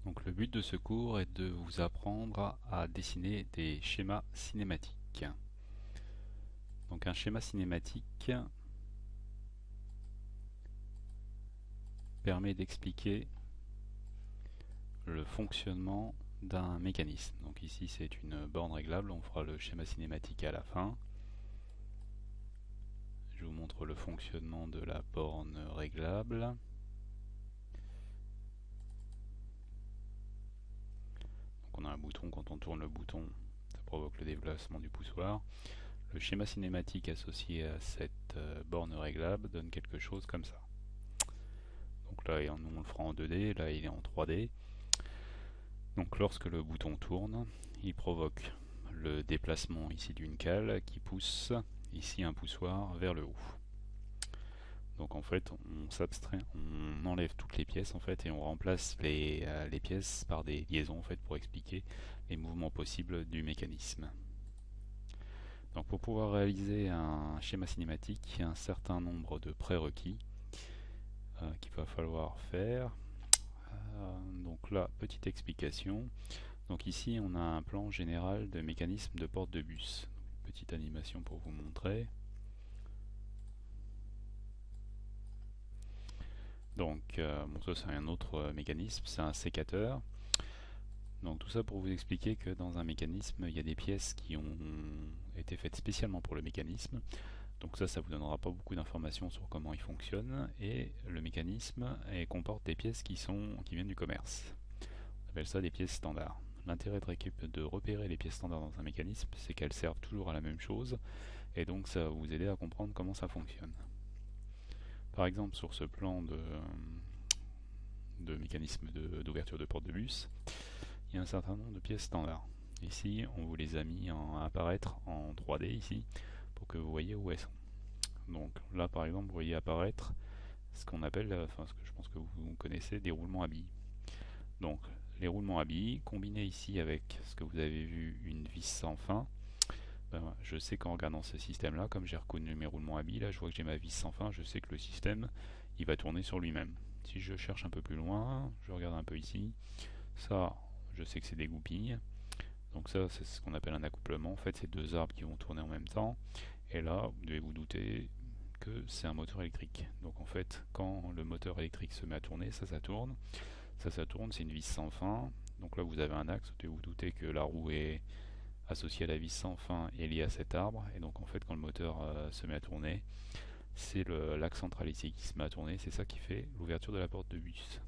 Donc le but de ce cours est de vous apprendre à dessiner des schémas cinématiques. Donc un schéma cinématique permet d'expliquer le fonctionnement d'un mécanisme. Donc ici c'est une borne réglable, on fera le schéma cinématique à la fin. Je vous montre le fonctionnement de la borne réglable. Donc on a un bouton, quand on tourne le bouton, ça provoque le déplacement du poussoir. Le schéma cinématique associé à cette borne réglable donne quelque chose comme ça. Donc là, nous on le fera en 2D, là il est en 3D. Donc lorsque le bouton tourne, il provoque le déplacement ici d'une cale qui pousse ici un poussoir vers le haut. Donc en fait, on s'abstrait, on enlève toutes les pièces en fait et on remplace les pièces par des liaisons en fait pour expliquer les mouvements possibles du mécanisme. Donc pour pouvoir réaliser un schéma cinématique, il y a un certain nombre de prérequis qu'il va falloir faire. Donc là, petite explication. Donc ici, on a un plan général de mécanisme de porte de bus. Petite animation pour vous montrer. Donc, bon, ça c'est un autre mécanisme, c'est un sécateur. Donc tout ça pour vous expliquer que dans un mécanisme, il y a des pièces qui ont été faites spécialement pour le mécanisme. Donc ça vous donnera pas beaucoup d'informations sur comment il fonctionne. Et le mécanisme comporte des pièces qui viennent du commerce. On appelle ça des pièces standards. L'intérêt de repérer les pièces standards dans un mécanisme, c'est qu'elles servent toujours à la même chose, et donc ça va vous aider à comprendre comment ça fonctionne. Par exemple, sur ce plan de mécanisme d'ouverture de porte de bus, il y a un certain nombre de pièces standards. Ici, on vous les a mis à apparaître en 3D ici, pour que vous voyez où elles sont. Donc là, par exemple, vous voyez apparaître ce qu'on appelle, ce que je pense que vous connaissez, des roulements à billes. Donc, les roulements à billes, combinés ici avec ce que vous avez vu, une vis sans fin, je sais qu'en regardant ce système-là, comme j'ai reconnu mes roulements à billes, là je vois que j'ai ma vis sans fin, je sais que le système, il va tourner sur lui-même. Si je cherche un peu plus loin, je regarde un peu ici, ça, je sais que c'est des goupilles. Donc ça, c'est ce qu'on appelle un accouplement. En fait, c'est deux arbres qui vont tourner en même temps. Et là, vous devez vous douter que c'est un moteur électrique. Donc en fait, quand le moteur électrique se met à tourner, ça tourne. Ça tourne, c'est une vis sans fin. Donc là, vous avez un axe, vous devez vous douter que la roue est associée à la vis sans fin et liée à cet arbre. Et donc en fait, quand le moteur se met à tourner, c'est l'axe central ici qui se met à tourner. C'est ça qui fait l'ouverture de la porte de bus.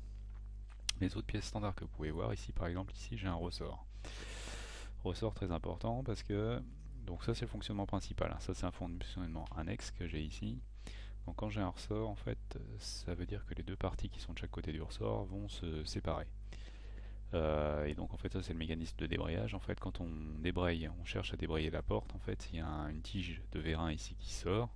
Les autres pièces standards que vous pouvez voir ici, par exemple, ici j'ai un ressort. Ressort très important parce que donc ça c'est le fonctionnement principal. Ça c'est un fonctionnement annexe que j'ai ici. Donc quand j'ai un ressort, en fait, ça veut dire que les deux parties qui sont de chaque côté du ressort vont se séparer. Et donc en fait ça c'est le mécanisme de débrayage. En fait quand on débraye, on cherche à débrayer la porte, en fait il y a une tige de vérin ici qui sort,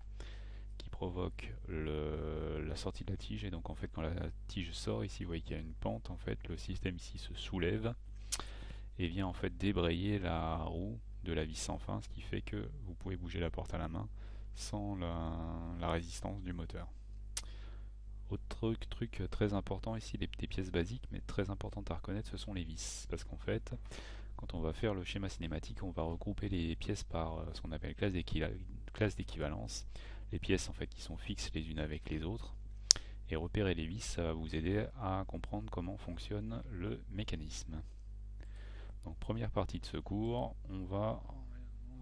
qui provoque la sortie de la tige. Et donc en fait quand la tige sort ici, vous voyez qu'il y a une pente, en fait le système ici se soulève et vient en fait débrayer la roue de la vis sans fin, ce qui fait que vous pouvez bouger la porte à la main sans la résistance du moteur. Autre truc très important ici, des pièces basiques mais très importantes à reconnaître, ce sont les vis. Parce qu'en fait, quand on va faire le schéma cinématique, on va regrouper les pièces par ce qu'on appelle classe d'équivalence. Les pièces en fait qui sont fixes les unes avec les autres. Et repérer les vis, ça va vous aider à comprendre comment fonctionne le mécanisme. Donc première partie de ce cours, on va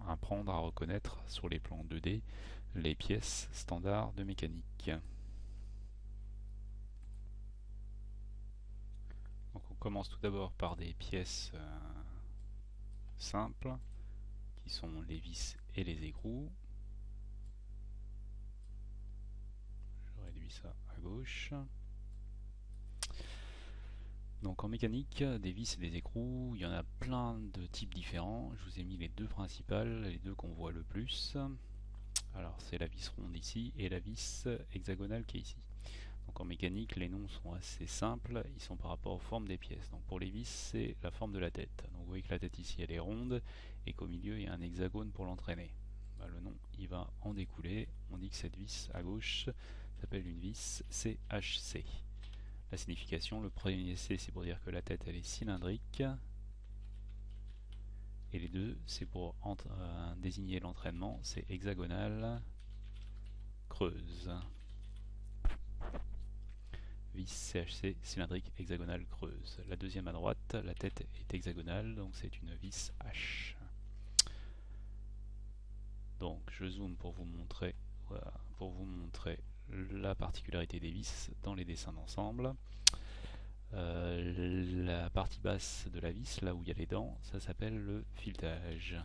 apprendre à reconnaître sur les plans 2D les pièces standards de mécanique. Donc on commence tout d'abord par des pièces simples qui sont les vis et les écrous. Je réduis ça à gauche. Donc en mécanique, des vis et des écrous, il y en a plein de types différents. Je vous ai mis les deux principales, les deux qu'on voit le plus. Alors c'est la vis ronde ici et la vis hexagonale qui est ici. Donc en mécanique, les noms sont assez simples, ils sont par rapport aux formes des pièces. Donc pour les vis, c'est la forme de la tête. Donc vous voyez que la tête ici, elle est ronde et qu'au milieu, il y a un hexagone pour l'entraîner. Le nom, il va en découler. On dit que cette vis à gauche s'appelle une vis CHC. La signification, le premier C c'est pour dire que la tête elle est cylindrique, et les deux c'est pour désigner l'entraînement, c'est hexagonale, creuse. Vis CHC, cylindrique, hexagonale, creuse. La deuxième à droite, la tête est hexagonale, donc c'est une vis H. Donc je zoome pour vous montrer, voilà, la particularité des vis dans les dessins d'ensemble. La partie basse de la vis, là où il y a les dents, ça s'appelle le filetage.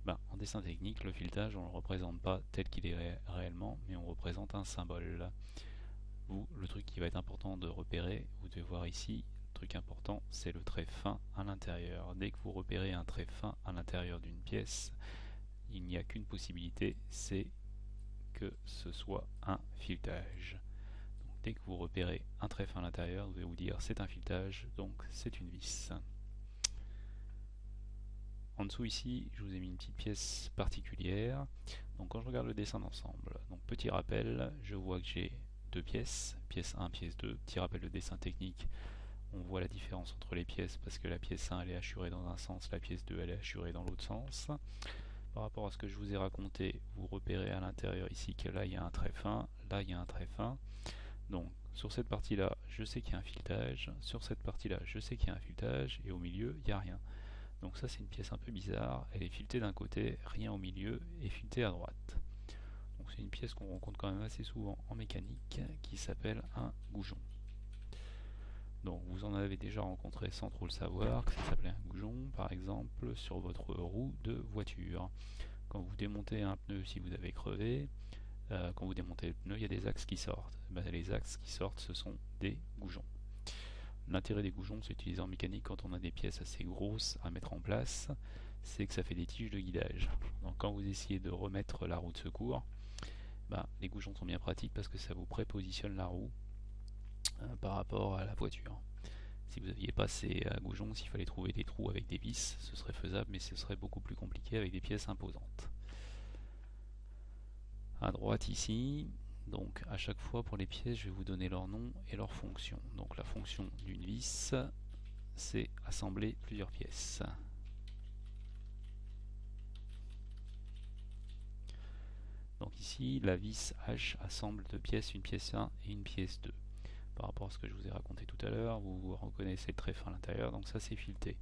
En dessin technique, le filetage, on ne le représente pas tel qu'il est réellement, mais on représente un symbole. Le truc qui va être important de repérer, vous devez voir ici, le truc important, c'est le trait fin à l'intérieur. Dès que vous repérez un trait fin à l'intérieur d'une pièce, il n'y a qu'une possibilité, c'est que ce soit un filetage. Donc, dès que vous repérez un trait fin à l'intérieur, vous devez vous dire c'est un filetage, donc c'est une vis. En dessous ici, je vous ai mis une petite pièce particulière. Donc quand je regarde le dessin d'ensemble, donc petit rappel, je vois que j'ai deux pièces, pièce 1, pièce 2, petit rappel de dessin technique, on voit la différence entre les pièces parce que la pièce 1 elle est hachurée dans un sens, la pièce 2 elle est hachurée dans l'autre sens. Par rapport à ce que je vous ai raconté, vous repérez à l'intérieur ici que là il y a un trait fin, là il y a un trait fin. Donc sur cette partie là, je sais qu'il y a un filetage, sur cette partie là, je sais qu'il y a un filetage, et au milieu, il n'y a rien. Donc ça c'est une pièce un peu bizarre, elle est filetée d'un côté, rien au milieu, et filetée à droite. Donc c'est une pièce qu'on rencontre quand même assez souvent en mécanique, qui s'appelle un goujon. Donc vous en avez déjà rencontré sans trop le savoir, que ça s'appelait un goujon, par exemple sur votre roue de voiture. Quand vous démontez un pneu, si vous avez crevé, quand vous démontez le pneu, il y a des axes qui sortent. Les axes qui sortent, ce sont des goujons. L'intérêt des goujons, c'est utilisé en mécanique quand on a des pièces assez grosses à mettre en place, c'est que ça fait des tiges de guidage. Donc quand vous essayez de remettre la roue de secours, les goujons sont bien pratiques parce que ça vous prépositionne la roue par rapport à la voiture. Si vous n'aviez pas ces goujons, s'il fallait trouver des trous avec des vis, ce serait faisable, mais ce serait beaucoup plus compliqué avec des pièces imposantes. À droite ici, donc à chaque fois pour les pièces, je vais vous donner leur nom et leur fonction. Donc la fonction d'une vis, c'est assembler plusieurs pièces. Donc ici, la vis H assemble deux pièces, une pièce 1 et une pièce 2. Par rapport à ce que je vous ai raconté tout à l'heure, vous reconnaissez le trait fin à l'intérieur, donc ça c'est fileté.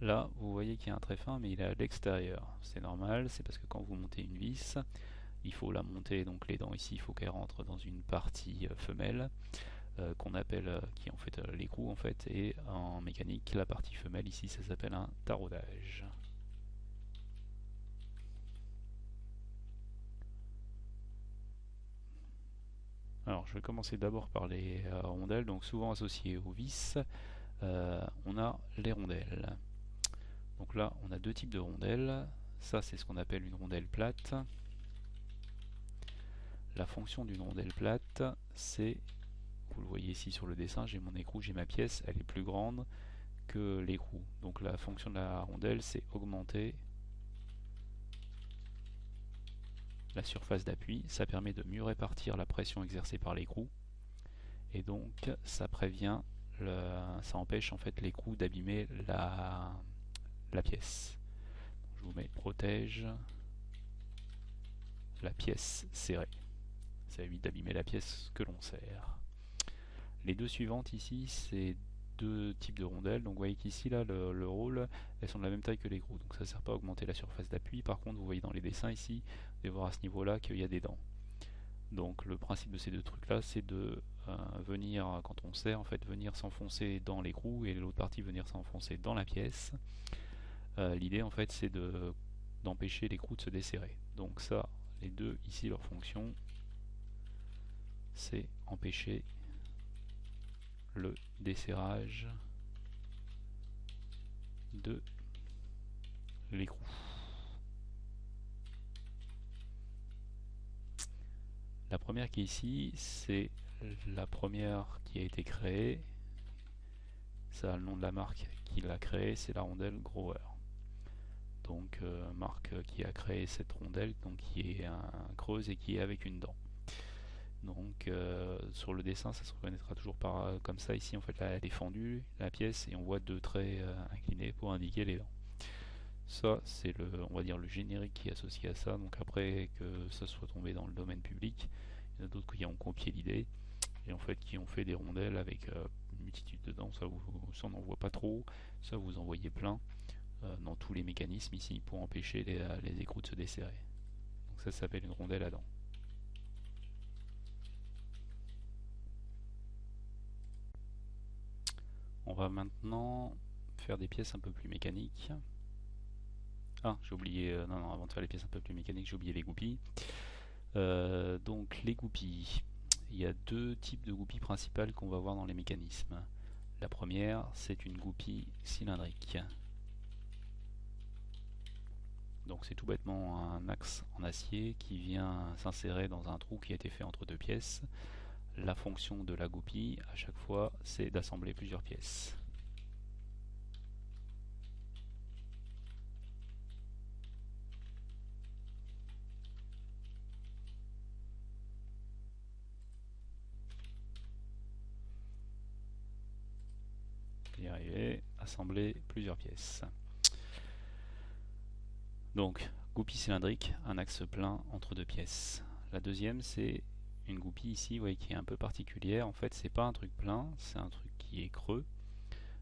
Là, vous voyez qu'il y a un trait fin, mais il est à l'extérieur. C'est normal, c'est parce que quand vous montez une vis, il faut la monter, donc les dents ici, il faut qu'elles rentrent dans une partie femelle, qu'on appelle, qui est en fait l'écrou en fait, et en mécanique, la partie femelle ici, ça s'appelle un taraudage. Alors, je vais commencer d'abord par les rondelles, donc souvent associées aux vis, on a les rondelles. Donc là, on a deux types de rondelles. Ça, c'est ce qu'on appelle une rondelle plate. La fonction d'une rondelle plate, c'est, vous le voyez ici sur le dessin, j'ai mon écrou, j'ai ma pièce, elle est plus grande que l'écrou. Donc la fonction de la rondelle, c'est augmenter la surface d'appui. Ça permet de mieux répartir la pression exercée par l'écrou. Et donc, ça prévient, ça empêche en fait l'écrou d'abîmer la pièce. Je vous mets protège la pièce serrée. Ça évite d'abîmer la pièce que l'on serre. Les deux suivantes ici, c'est deux types de rondelles. Donc vous voyez qu'ici, là, le rôle, elles sont de la même taille que l'écrou. Donc ça ne sert pas à augmenter la surface d'appui. Par contre, vous voyez dans les dessins ici, vous devez voir à ce niveau-là qu'il y a des dents. Donc le principe de ces deux trucs-là, c'est de venir, quand on serre, en fait, venir s'enfoncer dans l'écrou et l'autre partie venir s'enfoncer dans la pièce. L'idée, en fait, c'est d'empêcher l'écrou de se desserrer. Donc ça, les deux ici, leur fonction, c'est empêcher le desserrage de l'écrou. La première qui est ici, c'est la première qui a été créée. Ça a le nom de la marque qui l'a créée, c'est la rondelle Grower. Donc marque qui a créé cette rondelle, donc qui est creuse et qui est avec une dent. Donc sur le dessin, ça se reconnaîtra toujours par comme ça. Ici, en fait, là, elle est fendue, la pièce, et on voit deux traits inclinés pour indiquer les dents. Ça, c'est on va dire le générique qui est associé à ça. Donc après que ça soit tombé dans le domaine public, il y en a d'autres qui ont copié l'idée et en fait qui ont fait des rondelles avec une multitude de dents. Ça on n'en voit pas trop. Ça, vous en voyez plein dans tous les mécanismes ici pour empêcher les écrous de se desserrer. Donc ça s'appelle une rondelle à dents. On va maintenant faire des pièces un peu plus mécaniques. Ah, j'ai oublié, non, avant de faire les pièces un peu plus mécaniques, j'ai oublié les goupilles. Donc les goupilles, il y a deux types de goupilles principales qu'on va voir dans les mécanismes. La première, c'est une goupille cylindrique. Donc c'est tout bêtement un axe en acier qui vient s'insérer dans un trou qui a été fait entre deux pièces. La fonction de la goupille, à chaque fois, c'est d'assembler plusieurs pièces. Y arriver, assembler plusieurs pièces. Donc, goupille cylindrique, un axe plein entre deux pièces. La deuxième, c'est une goupille ici, ouais, qui est un peu particulière. En fait, c'est pas un truc plein, c'est un truc qui est creux.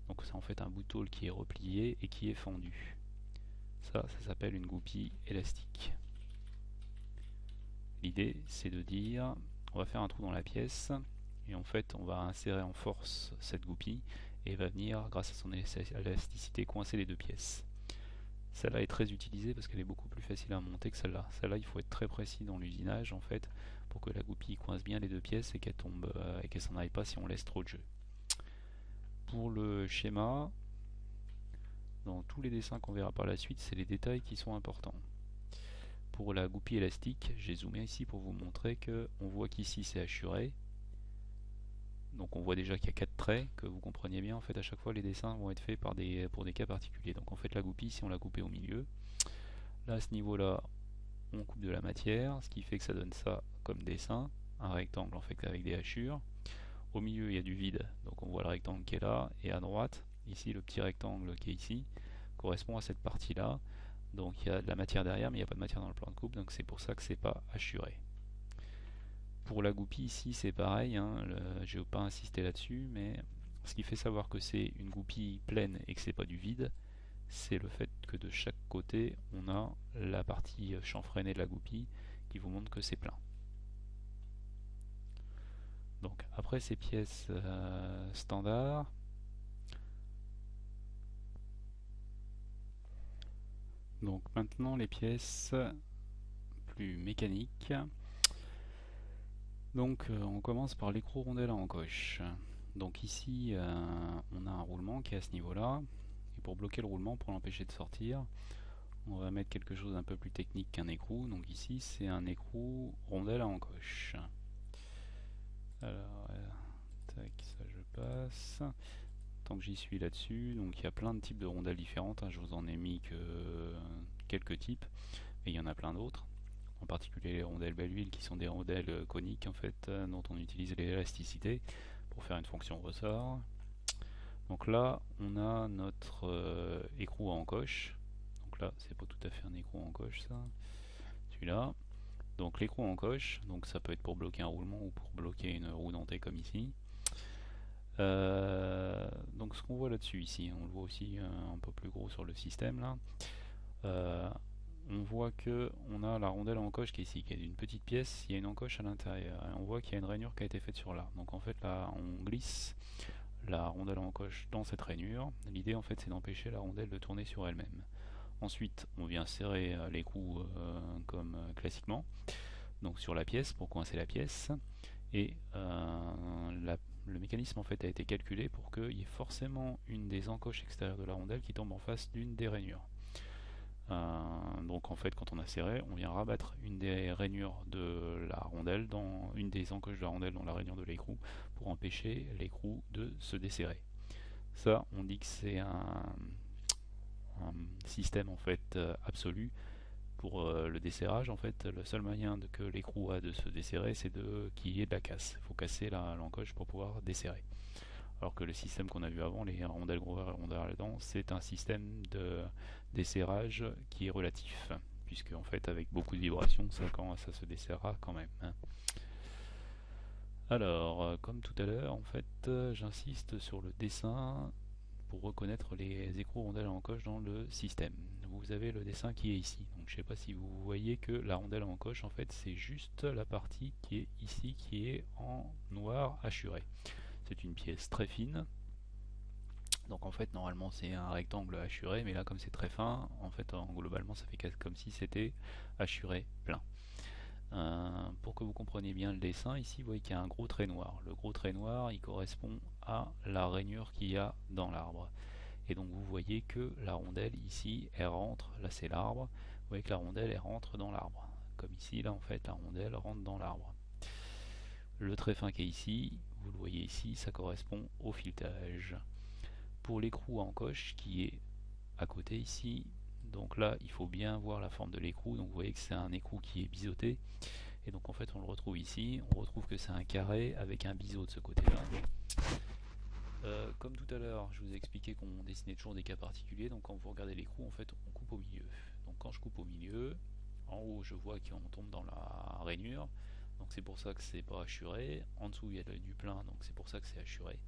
Donc c'est en fait un bout de tôle qui est replié et qui est fendu. Ça s'appelle une goupille élastique. L'idée, c'est de dire, on va faire un trou dans la pièce, et en fait, on va insérer en force cette goupille, et va venir, grâce à son élasticité, coincer les deux pièces. Celle-là est très utilisée parce qu'elle est beaucoup plus facile à monter que celle-là. Celle-là, il faut être très précis dans l'usinage, en fait, pour que la goupille coince bien les deux pièces et qu'elle tombe et qu'elle s'en aille pas si on laisse trop de jeu. Pour le schéma, dans tous les dessins qu'on verra par la suite, c'est les détails qui sont importants. Pour la goupille élastique, j'ai zoomé ici pour vous montrer que on voit qu'ici c'est hachuré. Donc on voit déjà qu'il y a 4 traits, que vous compreniez bien. En fait, à chaque fois, les dessins vont être faits pour des cas particuliers. Donc en fait, la goupille, si on l'a coupée au milieu, là à ce niveau-là, on coupe de la matière, ce qui fait que ça donne ça comme dessin, un rectangle en fait avec des hachures. Au milieu, il y a du vide, donc on voit le rectangle qui est là, et à droite, ici, le petit rectangle qui est ici, correspond à cette partie-là. Donc il y a de la matière derrière, mais il n'y a pas de matière dans le plan de coupe, donc c'est pour ça que c'est pas hachuré. Pour la goupille ici, c'est pareil, hein, je n'ai pas insisté là-dessus, mais ce qui fait savoir que c'est une goupille pleine et que c'est pas du vide, c'est le fait que de chaque côté, on a la partie chanfreinée de la goupille qui vous montre que c'est plein. Donc après ces pièces standards, donc maintenant les pièces plus mécaniques. Donc on commence par l'écrou rondelle à encoche. Donc ici on a un roulement qui est à ce niveau-là. Et pour bloquer le roulement, pour l'empêcher de sortir, on va mettre quelque chose d'un peu plus technique qu'un écrou. Donc ici c'est un écrou rondelle à encoche. Alors, tac, ça je passe. Tant que j'y suis là-dessus, donc il y a plein de types de rondelles différentes, hein. Je vous en ai mis que quelques types, mais il y en a plein d'autres. En particulier les rondelles Belleville qui sont des rondelles coniques en fait, dont on utilise l'élasticité pour faire une fonction ressort. Donc là on a notre écrou à encoche. Donc là c'est pas tout à fait un écrou à encoche ça, celui-là. Donc l'écrou à encoche, donc ça peut être pour bloquer un roulement ou pour bloquer une roue dentée comme ici. Donc ce qu'on voit là-dessus ici, on le voit aussi un peu plus gros sur le système là. On voit que on a la rondelle à encoche qui est ici, qui est d'une petite pièce, il y a une encoche à l'intérieur. Et on voit qu'il y a une rainure qui a été faite sur là. Donc en fait là on glisse la rondelle à encoche dans cette rainure. L'idée en fait c'est d'empêcher la rondelle de tourner sur elle-même. Ensuite on vient serrer l'écrou comme classiquement, donc sur la pièce pour coincer la pièce. Et le mécanisme en fait a été calculé pour qu'il y ait forcément une des encoches extérieures de la rondelle qui tombe en face d'une des rainures. Donc en fait quand on a serré, on vient rabattre une des rainures de la rondelle dans une des encoches de la rondelle dans la rainure de l'écrou pour empêcher l'écrou de se desserrer. Ça, on dit que c'est un système en fait absolu pour le desserrage, en fait, le seul moyen que l'écrou a de se desserrer, c'est qu'il y ait de la casse. Il faut casser l'encoche pour pouvoir desserrer. Alors que le système qu'on a vu avant, les rondelles Grover et rondelles Aldan, c'est un système de desserrage qui est relatif, puisque en fait avec beaucoup de vibrations, ça se desserrera quand même, hein. Alors, comme tout à l'heure, en fait, j'insiste sur le dessin pour reconnaître les écrous rondelles en coche dans le système. Vous avez le dessin qui est ici. Donc je ne sais pas si vous voyez que la rondelle en coche, en fait, c'est juste la partie qui est ici, qui est en noir hachuré. C'est une pièce très fine. Donc en fait, normalement, c'est un rectangle hachuré, mais là, comme c'est très fin, en fait, globalement, ça fait comme si c'était hachuré plein. Pour que vous compreniez bien le dessin, ici vous voyez qu'il y a un gros trait noir. Le gros trait noir, il correspond à la rainure qu'il y a dans l'arbre. Et donc vous voyez que la rondelle ici, elle rentre, là c'est l'arbre, vous voyez que la rondelle elle rentre dans l'arbre. Comme ici, là en fait, la rondelle rentre dans l'arbre. Le trait fin qui est ici, vous le voyez ici, ça correspond au filetage. Pour l'écrou à encoche qui est à côté ici, donc là il faut bien voir la forme de l'écrou, donc vous voyez que c'est un écrou qui est biseauté. Et donc en fait on le retrouve ici, on retrouve que c'est un carré avec un biseau de ce côté-là. Comme tout à l'heure, je vous ai expliqué qu'on dessinait toujours des cas particuliers, donc quand vous regardez l'écrou, en fait on coupe au milieu. Donc quand je coupe au milieu, en haut je vois qu'on tombe dans la rainure, donc c'est pour ça que c'est pas hachuré. En dessous il y a du plein, donc c'est pour ça que c'est hachuré.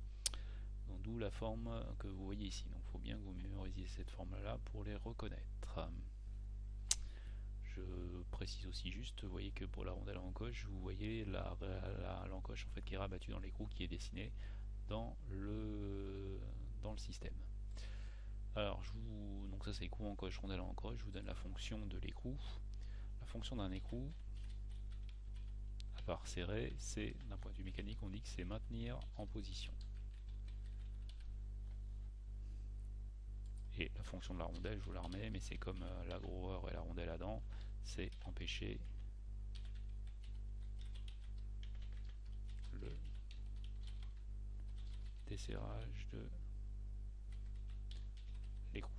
Donc d'où la forme que vous voyez ici. Donc il faut bien que vous mémorisiez cette forme-là pour les reconnaître. Je précise aussi juste, vous voyez que pour la rondelle en coche, vous voyez l'encoche en fait qui est rabattue dans l'écrou, qui est dessinée dans le système. Alors donc ça c'est écrou en coche, rondelle en coche, je vous donne la fonction de l'écrou. La fonction d'un écrou, à part serrer, c'est d'un point de vue mécanique, on dit que c'est maintenir en position. Et la fonction de la rondelle, je vous la remets, mais c'est comme la Grover et la rondelle à dents, c'est empêcher le desserrage de l'écrou.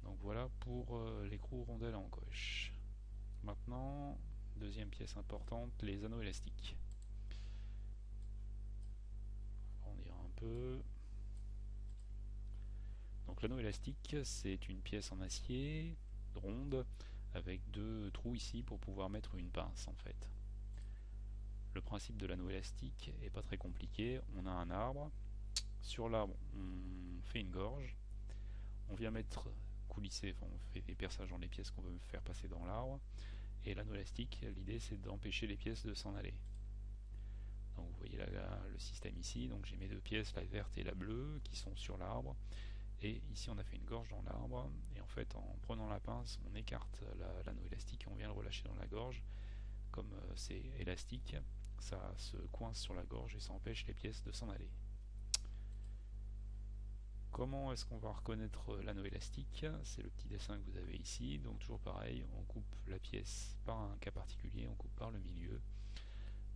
Donc voilà pour l'écrou rondelle en coche. Maintenant, deuxième pièce importante, les anneaux élastiques. On va grandir un peu. Donc l'anneau élastique, c'est une pièce en acier ronde avec deux trous ici pour pouvoir mettre une pince en fait. Le principe de l'anneau élastique est pas très compliqué. On a un arbre. Sur l'arbre, on fait une gorge. On vient mettre coulisser, enfin, on fait des perçages dans les pièces qu'on veut faire passer dans l'arbre. Et l'anneau élastique, l'idée c'est d'empêcher les pièces de s'en aller. Donc vous voyez là, le système ici, donc j'ai mes deux pièces, la verte et la bleue, qui sont sur l'arbre. Et ici on a fait une gorge dans l'arbre, et en fait en prenant la pince, on écarte l'anneau élastique et on vient le relâcher dans la gorge. Comme c'est élastique, ça se coince sur la gorge et ça empêche les pièces de s'en aller. Comment est-ce qu'on va reconnaître l'anneau élastique? C'est le petit dessin que vous avez ici. Donc toujours pareil, on coupe la pièce par un cas particulier, on coupe par le milieu.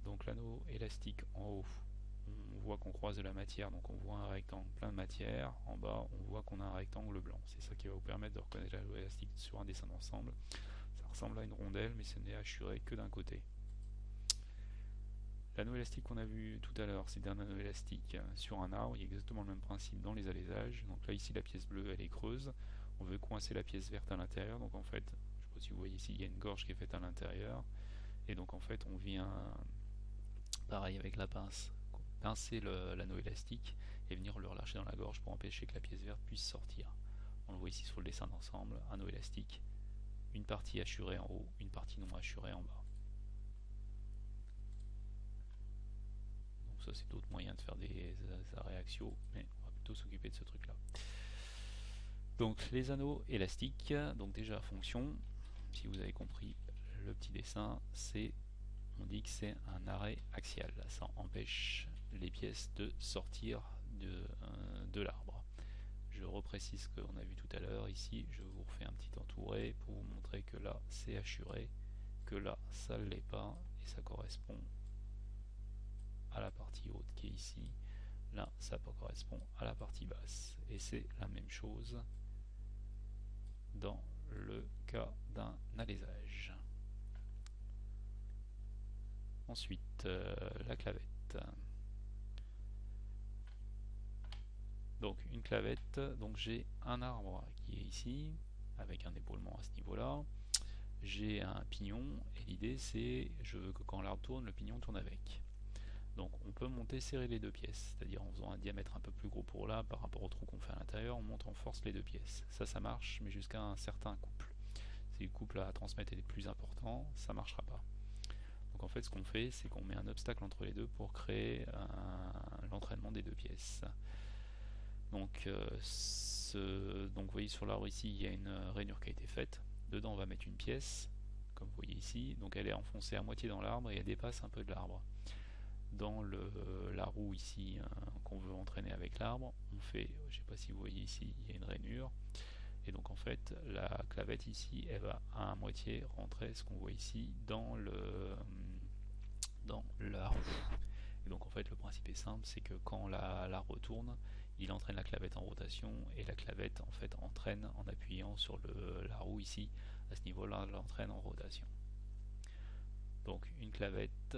Donc l'anneau élastique en haut, on voit qu'on croise de la matière, donc on voit un rectangle plein de matière. En bas, on voit qu'on a un rectangle blanc. C'est ça qui va vous permettre de reconnaître l'anneau élastique sur un dessin d'ensemble. Ça ressemble à une rondelle, mais ce n'est hachuré que d'un côté. L'anneau élastique qu'on a vu tout à l'heure, c'est un anneau élastique sur un arbre. Il y a exactement le même principe dans les alaisages. Donc là, ici, la pièce bleue, elle est creuse. On veut coincer la pièce verte à l'intérieur. Donc en fait, je ne sais pas si vous voyez ici, il y a une gorge qui est faite à l'intérieur. Et donc en fait, on vient, pareil avec la pince, pincer l'anneau élastique et venir le relâcher dans la gorge pour empêcher que la pièce verte puisse sortir. On le voit ici sur le dessin d'ensemble, anneau élastique, une partie hachurée en haut, une partie non hachurée en bas. Ça c'est d'autres moyens de faire des arrêts axiaux, mais on va plutôt s'occuper de ce truc là. Donc les anneaux élastiques, donc déjà fonction, si vous avez compris le petit dessin, c'est, on dit que c'est un arrêt axial, ça empêche les pièces de sortir de l'arbre. Je reprécise ce qu'on a vu tout à l'heure, ici je vous refais un petit entouré pour vous montrer que là c'est hachuré, que là ça ne l'est pas, et ça correspond à la partie haute qui est ici. Là ça correspond à la partie basse, et c'est la même chose dans le cas d'un alésage. Ensuite, la clavette. Donc une clavette, donc j'ai un arbre qui est ici, avec un épaulement à ce niveau-là. J'ai un pignon, et l'idée c'est, je veux que quand l'arbre tourne, le pignon tourne avec. Donc on peut monter serrer les deux pièces, c'est-à-dire en faisant un diamètre un peu plus gros pour là par rapport au trou qu'on fait à l'intérieur, on monte en force les deux pièces. Ça marche, mais jusqu'à un certain couple. Si le couple à transmettre est plus important, ça ne marchera pas. Donc en fait ce qu'on fait, c'est qu'on met un obstacle entre les deux pour créer l'entraînement des deux pièces. Donc, donc vous voyez sur l'arbre ici, il y a une rainure qui a été faite. Dedans on va mettre une pièce, comme vous voyez ici, donc elle est enfoncée à moitié dans l'arbre et elle dépasse un peu de l'arbre. Dans la roue ici qu'on veut entraîner avec l'arbre, on fait, je ne sais pas si vous voyez ici, il y a une rainure. Et donc en fait, la clavette ici, elle va à moitié rentrer, ce qu'on voit ici, dans la roue. Et donc en fait, le principe est simple, c'est que quand l'arbre tourne, il entraîne la clavette en rotation et la clavette en fait entraîne en appuyant sur la roue ici. À ce niveau-là, elle l'entraîne en rotation. Donc une clavette,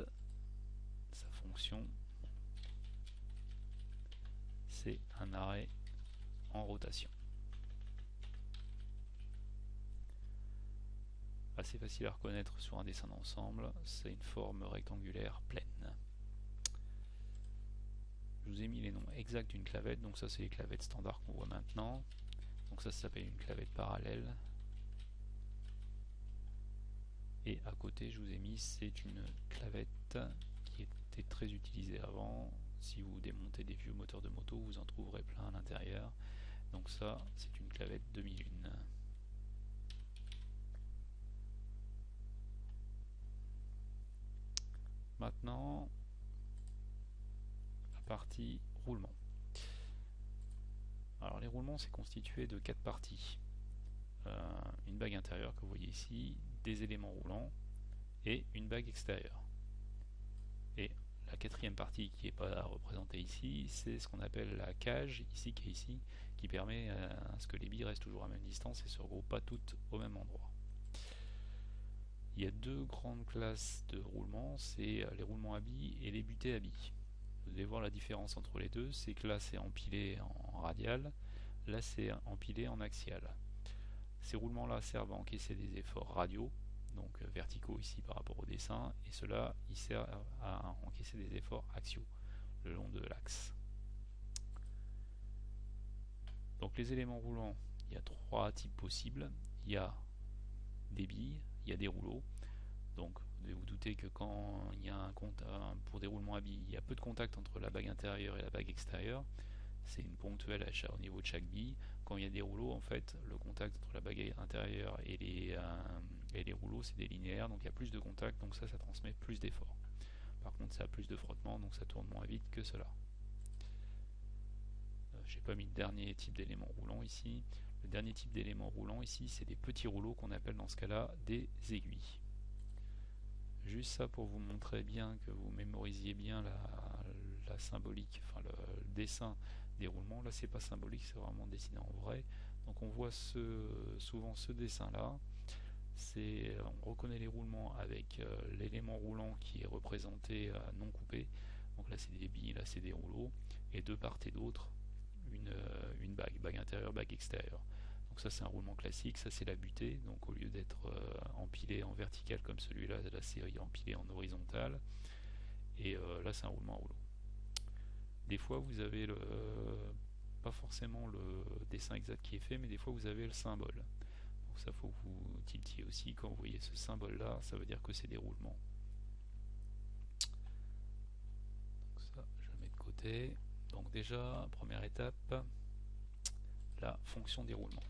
sa fonction, c'est un arrêt en rotation. Assez facile à reconnaître sur un dessin d'ensemble, c'est une forme rectangulaire pleine. Je vous ai mis les noms exacts d'une clavette, donc ça c'est les clavettes standards qu'on voit maintenant. Donc ça s'appelle une clavette parallèle. Et à côté, je vous ai mis, c'est une clavette qui était très utilisée avant. Si vous démontez des vieux moteurs de moto, vous en trouverez plein à l'intérieur. Donc ça, c'est une clavette demi-lune. Maintenant, la partie roulement. Alors les roulements, c'est constitué de 4 parties. Une bague intérieure que vous voyez ici, des éléments roulants et une bague extérieure. Et la quatrième partie qui n'est pas représentée ici, c'est ce qu'on appelle la cage, ici qui est ici, qui permet à ce que les billes restent toujours à même distance et ne se regroupent pas toutes au même endroit. Il y a deux grandes classes de roulements, c'est les roulements à billes et les butées à billes. Vous allez voir la différence entre les deux, c'est que là c'est empilé en radial, là c'est empilé en axial. Ces roulements-là servent à encaisser des efforts radiaux, donc verticaux ici par rapport au dessin, et cela il sert à encaisser des efforts axiaux le long de l'axe. Donc les éléments roulants, il y a trois types possibles. Il y a des billes, il y a des rouleaux. Donc vous devez vous douter que quand il y a pour des roulements à billes, il y a peu de contact entre la bague intérieure et la bague extérieure. C'est une ponctuelle au niveau de chaque bille. Quand il y a des rouleaux, en fait, le contact entre la bague intérieure et les rouleaux, c'est des linéaires, donc il y a plus de contact, donc ça transmet plus d'effort. Par contre, ça a plus de frottement, donc ça tourne moins vite que cela. J'ai pas mis le dernier type d'élément roulant ici. Le dernier type d'élément roulant ici, c'est des petits rouleaux qu'on appelle dans ce cas-là des aiguilles. Juste ça pour vous montrer bien que vous mémorisiez bien la symbolique, enfin le dessin des roulements. Là, c'est pas symbolique, c'est vraiment dessiné en vrai. Donc on voit souvent ce dessin-là. On reconnaît les roulements avec l'élément roulant qui est représenté non coupé. Donc là, c'est des billes, là, c'est des rouleaux. Et de part et d'autre, une bague intérieure, bague extérieure. Donc ça c'est un roulement classique, ça c'est la butée, donc au lieu d'être empilé en vertical comme celui-là, là c'est empilé en horizontal, et là c'est un roulement à rouleau. Des fois vous avez pas forcément le dessin exact qui est fait, mais des fois vous avez le symbole. Donc ça faut que vous tiltiez aussi, quand vous voyez ce symbole là, ça veut dire que c'est des roulements. Donc ça je le mets de côté. Donc déjà, première étape, la fonction des roulements.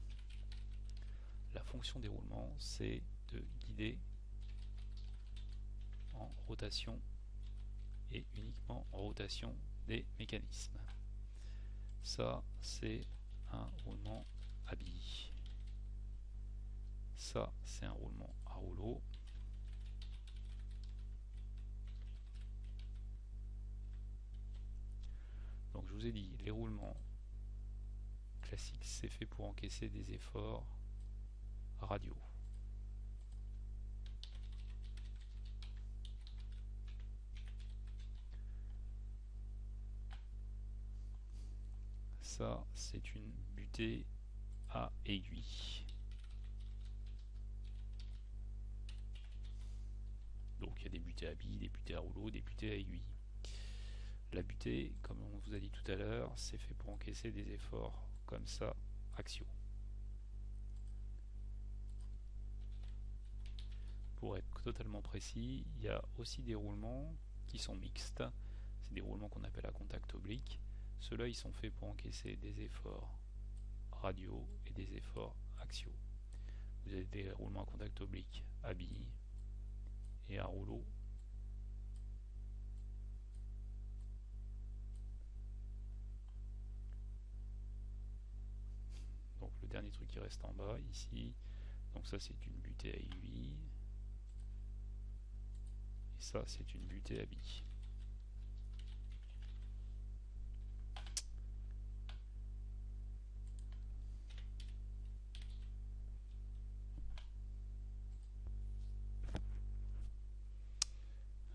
La fonction des roulements, c'est de guider en rotation et uniquement en rotation des mécanismes. Ça, c'est un roulement à billes. Ça, c'est un roulement à rouleau. Donc je vous ai dit, les roulements classiques, c'est fait pour encaisser des efforts radio. Ça, c'est une butée à aiguille. Donc il y a des butées à billes, des butées à rouleau, des butées à aiguille. La butée, comme on vous a dit tout à l'heure, c'est fait pour encaisser des efforts comme ça, axiaux. Pour être totalement précis, il y a aussi des roulements qui sont mixtes. C'est des roulements qu'on appelle à contact oblique. Ceux-là, ils sont faits pour encaisser des efforts radiaux et des efforts axiaux. Vous avez des roulements à contact oblique à billes et à rouleau. Donc le dernier truc qui reste en bas ici, donc ça c'est une butée à aiguille et ça c'est une butée à billes.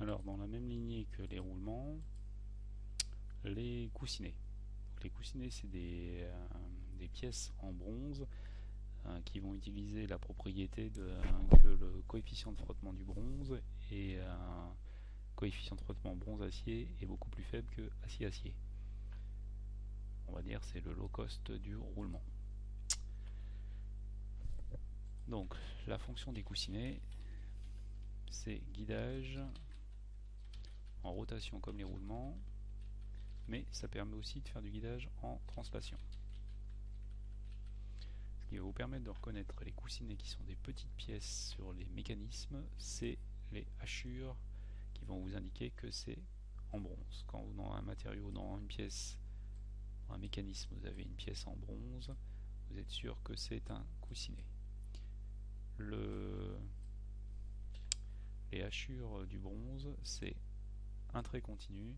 Alors dans la même lignée que les roulements, les coussinets. Donc, les coussinets c'est des pièces en bronze qui vont utiliser la propriété que le coefficient de frottement du bronze et coefficient de frottement bronze-acier est beaucoup plus faible que acier-acier. On va dire c'est le low cost du roulement. Donc la fonction des coussinets, c'est guidage en rotation comme les roulements, mais ça permet aussi de faire du guidage en translation. Ce qui va vous permettre de reconnaître les coussinets qui sont des petites pièces sur les mécanismes, c'est les hachures qui vont vous indiquer que c'est en bronze. Quand dans un matériau, dans une pièce, dans un mécanisme, vous avez une pièce en bronze, vous êtes sûr que c'est un coussinet. Les hachures du bronze, c'est un trait continu.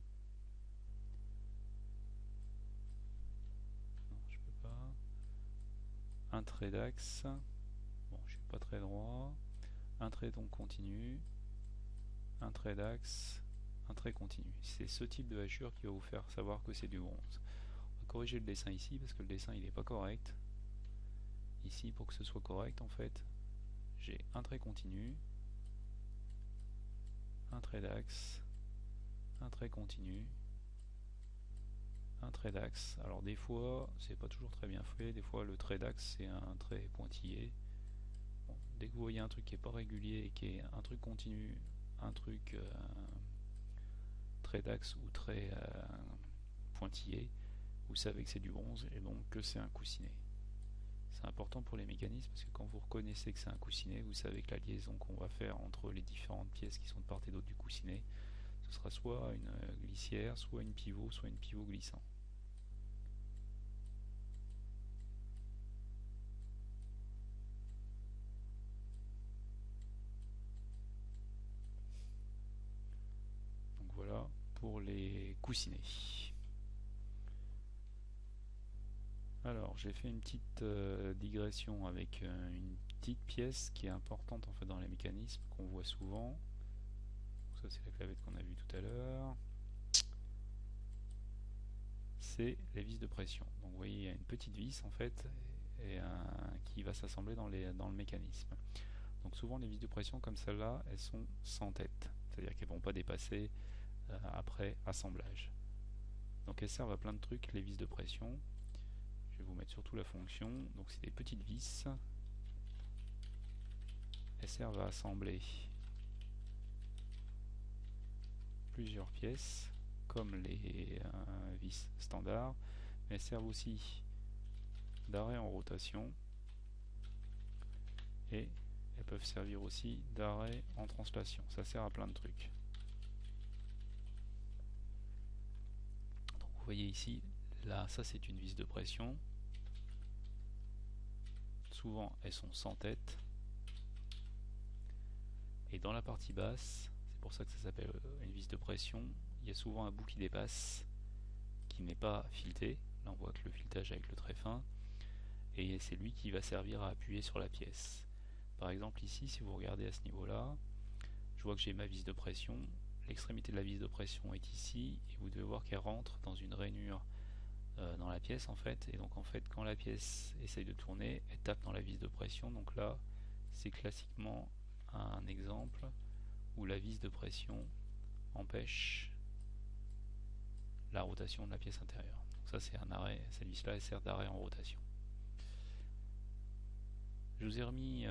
Non, je peux pas. Un trait d'axe. Bon, je suis pas très droit. Un trait donc continu. Un trait d'axe. Un trait continu. C'est ce type de hachure qui va vous faire savoir que c'est du bronze. On va corriger le dessin ici parce que le dessin il n'est pas correct. Ici, pour que ce soit correct, en fait, j'ai un trait continu, un trait d'axe, un trait continu, un trait d'axe. Alors des fois, c'est pas toujours très bien fait. Des fois, le trait d'axe c'est un trait pointillé. Bon, dès que vous voyez un truc qui est pas régulier et qui est un truc continu, un truc trait d'axe ou trait pointillé, vous savez que c'est du bronze et donc que c'est un coussinet. C'est important pour les mécanismes parce que quand vous reconnaissez que c'est un coussinet, vous savez que la liaison qu'on va faire entre les différentes pièces qui sont de part et d'autre du coussinet, ce sera soit une glissière, soit une pivot glissant. Donc voilà pour les coussinets. Alors j'ai fait une petite digression avec une petite pièce qui est importante en fait dans les mécanismes qu'on voit souvent. Donc ça c'est la clavette qu'on a vue tout à l'heure. C'est les vis de pression. Donc vous voyez il y a une petite vis en fait et qui va s'assembler dans le mécanisme. Donc souvent les vis de pression comme celle-là, elles sont sans tête, c'est-à-dire qu'elles ne vont pas dépasser après assemblage. Donc elles servent à plein de trucs les vis de pression. Je vais vous mettre surtout la fonction. Donc c'est des petites vis. Elles servent à assembler plusieurs pièces comme les vis standards, mais elles servent aussi d'arrêt en rotation et elles peuvent servir aussi d'arrêt en translation. Ça sert à plein de trucs. Donc vous voyez ici, là ça c'est une vis de pression. Souvent elles sont sans tête. Et dans la partie basse, c'est pour ça que ça s'appelle une vis de pression, il y a souvent un bout qui dépasse, qui n'est pas fileté. Là on voit que le filetage avec le trait fin, et c'est lui qui va servir à appuyer sur la pièce. Par exemple ici, si vous regardez à ce niveau-là, je vois que j'ai ma vis de pression. L'extrémité de la vis de pression est ici, et vous devez voir qu'elle rentre dans une rainure dans la pièce en fait. Et donc en fait, quand la pièce essaye de tourner, elle tape dans la vis de pression. Donc là, c'est classiquement un exemple où la vis de pression empêche la rotation de la pièce intérieure. Donc ça, c'est un arrêt. Cette vis-là, elle sert d'arrêt en rotation. Je vous ai remis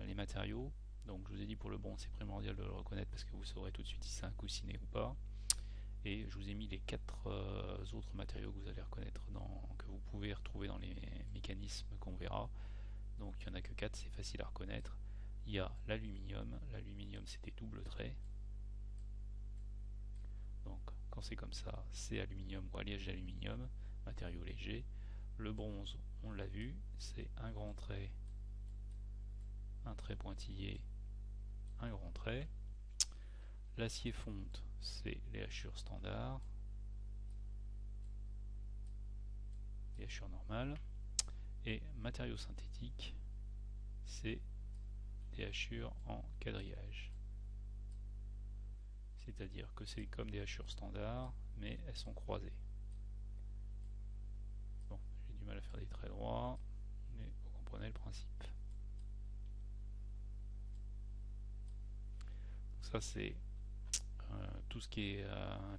les matériaux. Donc je vous ai dit pour le bronze c'est primordial de le reconnaître parce que vous saurez tout de suite si c'est un coussinet ou pas. Et je vous ai mis les 4 autres matériaux que vous allez reconnaître, que vous pouvez retrouver dans les mécanismes qu'on verra. Donc il n'y en a que 4, c'est facile à reconnaître. Il y a l'aluminium. L'aluminium c'est des doubles traits. Donc quand c'est comme ça, c'est aluminium ou alliage d'aluminium, matériau léger. Le bronze, on l'a vu, c'est un grand trait, un trait pointillé, un grand trait. L'acier fonte, c'est les hachures standards, les hachures normales. Et matériaux synthétiques, c'est des hachures en quadrillage. C'est-à-dire que c'est comme des hachures standards, mais elles sont croisées. Bon, j'ai du mal à faire des traits droits, mais vous comprenez le principe. Donc ça c'est tout ce qui est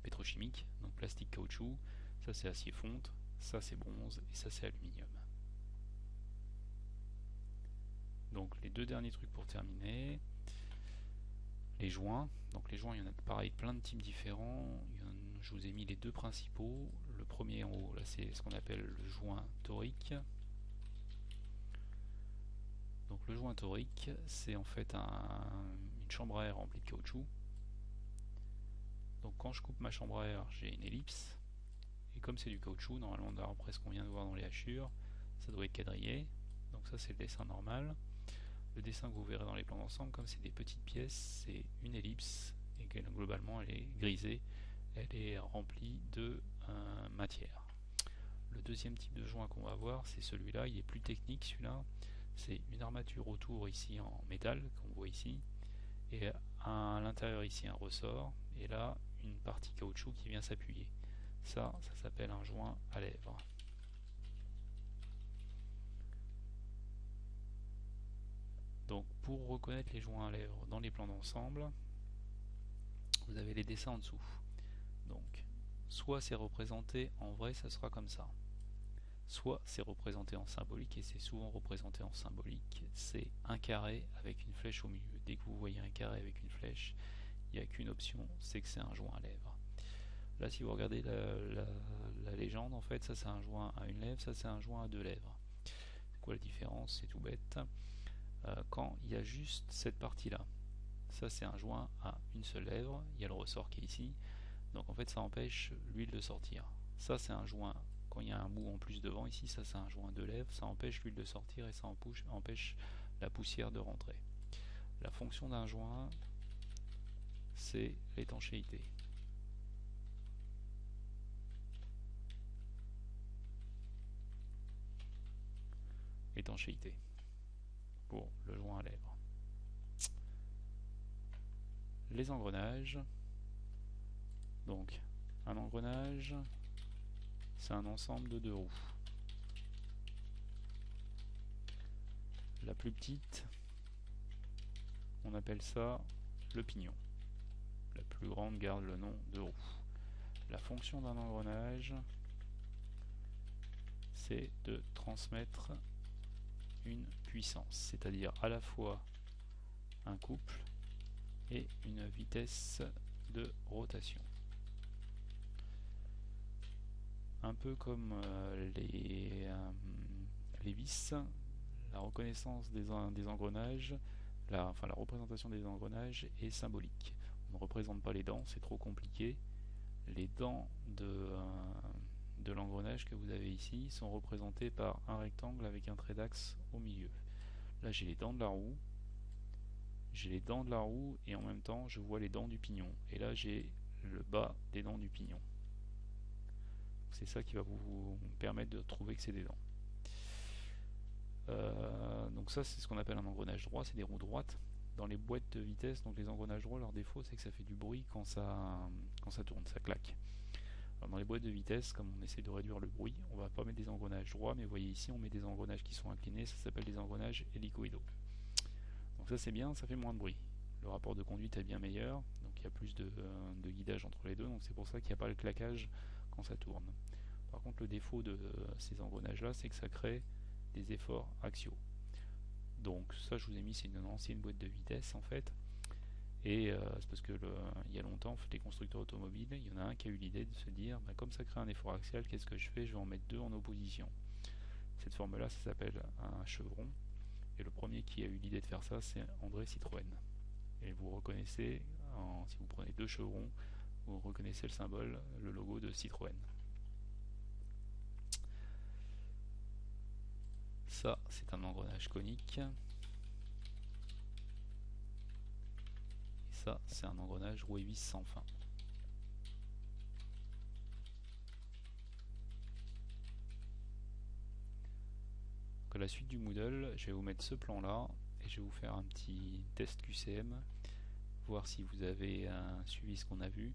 pétrochimique, donc plastique, caoutchouc, ça c'est acier fonte, ça c'est bronze et ça c'est aluminium. Donc les deux derniers trucs pour terminer, les joints. Donc les joints, il y en a pareil plein de types différents. Je vous ai mis les deux principaux. Le premier en haut, là c'est ce qu'on appelle le joint torique. Donc le joint torique, c'est en fait une chambre à air remplie de caoutchouc. Donc quand je coupe ma chambre à air, j'ai une ellipse. Et comme c'est du caoutchouc, normalement d'après ce qu'on vient de voir dans les hachures, ça doit être quadrillé. Donc ça c'est le dessin normal. Le dessin que vous verrez dans les plans d'ensemble, comme c'est des petites pièces, c'est une ellipse et globalement elle est grisée, elle est remplie de matière. Le deuxième type de joint qu'on va voir, c'est celui-là, il est plus technique celui-là. C'est une armature autour ici en métal, qu'on voit ici, et à l'intérieur ici un ressort, et là une partie caoutchouc qui vient s'appuyer. Ça s'appelle un joint à lèvres. Donc pour reconnaître les joints à lèvres dans les plans d'ensemble, vous avez les dessins en dessous. Donc soit c'est représenté en vrai, ça sera comme ça. Soit c'est représenté en symbolique, et c'est souvent représenté en symbolique, c'est un carré avec une flèche au milieu. Dès que vous voyez un carré avec une flèche, il n'y a qu'une option, c'est que c'est un joint à lèvres. Là si vous regardez la légende, en fait ça c'est un joint à une lèvre, ça c'est un joint à deux lèvres. C'est quoi la différence? C'est tout bête. Quand il y a juste cette partie là, ça c'est un joint à une seule lèvre, il y a le ressort qui est ici, donc en fait ça empêche l'huile de sortir. Ça c'est un joint, quand il y a un bout en plus devant ici, ça c'est un joint de lèvres, ça empêche l'huile de sortir et ça empêche la poussière de rentrer. La fonction d'un joint, c'est l'étanchéité. Étanchéité pour le joint à lèvres. Les engrenages. Donc un engrenage, c'est un ensemble de deux roues. La plus petite, on appelle ça le pignon. La plus grande garde le nom de roue. La fonction d'un engrenage, c'est de transmettre une puissance, c'est-à-dire à la fois un couple et une vitesse de rotation. Un peu comme les vis, la reconnaissance des engrenages, la représentation des engrenages est symbolique. On ne représente pas les dents, c'est trop compliqué. Les dents de l'engrenage que vous avez ici sont représentées par un rectangle avec un trait d'axe au milieu. Là j'ai les dents de la roue, et en même temps je vois les dents du pignon. Et là j'ai le bas des dents du pignon. C'est ça qui va vous permettre de trouver que c'est des dents. Donc ça c'est ce qu'on appelle un engrenage droit, c'est des roues droites. Dans les boîtes de vitesse, donc les engrenages droits, leur défaut c'est que ça fait du bruit quand ça tourne, ça claque. Alors dans les boîtes de vitesse, comme on essaie de réduire le bruit, on va pas mettre des engrenages droits, mais vous voyez ici on met des engrenages qui sont inclinés, ça s'appelle des engrenages hélicoïdaux. Donc ça c'est bien, ça fait moins de bruit. Le rapport de conduite est bien meilleur, donc il y a plus de guidage entre les deux, donc c'est pour ça qu'il n'y a pas le claquage quand ça tourne. Par contre le défaut de ces engrenages là, c'est que ça crée des efforts axiaux. Donc ça je vous ai mis, c'est une ancienne boîte de vitesse en fait. Et c'est parce que il y a longtemps, en fait, les constructeurs automobiles, il y en a un qui a eu l'idée de se dire, bah, comme ça crée un effort axial, qu'est-ce que je fais? Je vais en mettre deux en opposition. Cette forme-là, ça s'appelle un chevron. Et le premier qui a eu l'idée de faire ça, c'est André Citroën. Et vous reconnaissez, si vous prenez deux chevrons, vous reconnaissez le symbole, le logo de Citroën. Ça, c'est un engrenage conique. Et ça, c'est un engrenage roue et vis sans fin. Donc à la suite du Moodle, je vais vous mettre ce plan-là et je vais vous faire un petit test QCM, voir si vous avez suivi ce qu'on a vu,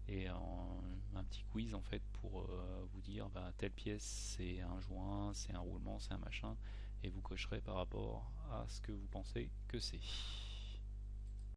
et un petit quiz en fait pour vous dire bah, telle pièce c'est un joint, c'est un roulement, c'est un machin, et vous cocherez par rapport à ce que vous pensez que c'est.